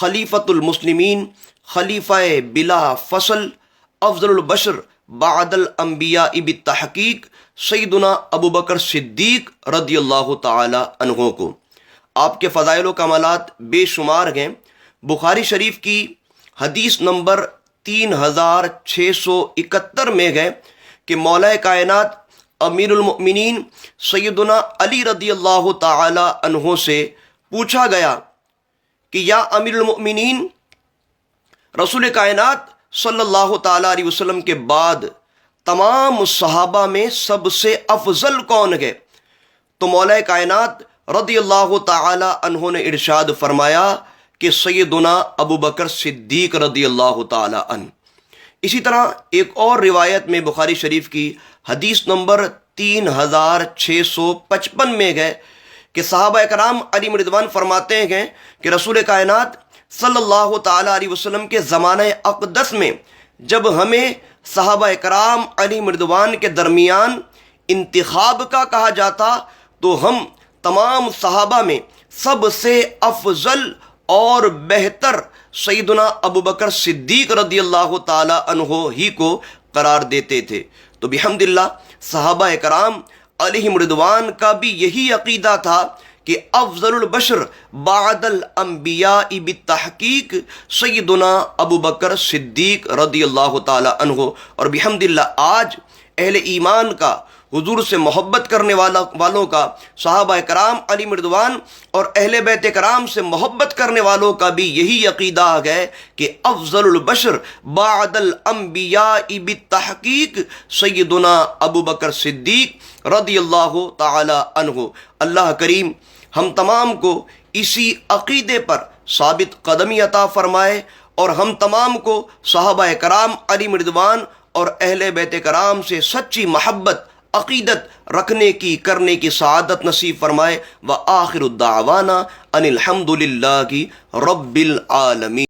خلیفۃ المسلمین، خلیفہ بلا فصل، افضل البشر بعد الانبیاء بالتحقیق سیدنا ابو بکر صدیق رضی اللہ تعالی عنہ کو۔ آپ کے فضائل و کمالات بے شمار ہیں۔ بخاری شریف کی حدیث نمبر 3671 میں ہے کہ مولا کائنات امیر المؤمنین سیدنا علی رضی اللہ تعالی عنہ سے پوچھا گیا کہ یا امیر المؤمنین، رسول کائنات صلی اللہ تعالی علیہ وسلم کے بعد تمام صحابہ میں سب سے افضل کون ہے؟ تو مولا کائنات رضی اللہ تعالی عنہ نے ارشاد فرمایا کہ سیدنا ابو بکر صدیق رضی اللہ تعالی عنہ۔ اسی طرح ایک اور روایت میں بخاری شریف کی حدیث نمبر 3655 میں ہے کہ صحابہ کرام علی رضوان فرماتے ہیں کہ رسول کائنات صلی اللہ تعالی علیہ وسلم کے زمانہ اقدس میں جب ہمیں صحابہ کرام علی رضوان کے درمیان انتخاب کا کہا جاتا تو ہم تمام صحابہ میں سب سے افضل اور بہتر سیدنا ابو بکر صدیق رضی اللہ تعالی عنہ ہی کو قرار دیتے تھے۔ تو بحمد اللہ صحابہ کرام علیہم رضوان کا بھی یہی عقیدہ تھا کہ افضل البشر بعد الانبیاء بالتحقیق سیدنا ابو بکر صدیق رضی اللہ تعالی عنہ۔ اور بحمد اللہ آج اہل ایمان کا، حضور سے محبت کرنے والوں کا، صحابہ کرام علیہم رضوان اور اہل بیت کرام سے محبت کرنے والوں کا بھی یہی عقیدہ ہے کہ افضل البشر بعد الانبیاء بالتحقیق سیدنا ابو بکر صدیق رضی اللہ تعالی عنہ۔ اللہ کریم ہم تمام کو اسی عقیدے پر ثابت قدمی عطا فرمائے اور ہم تمام کو صحابہ کرام علیہم رضوان اور اہل بیت کرام سے سچی محبت، عقیدت رکھنے کی، کرنے کی سعادت نصیب فرمائے۔ وآخر الدعوانا ان الحمد للہ رب العالمین۔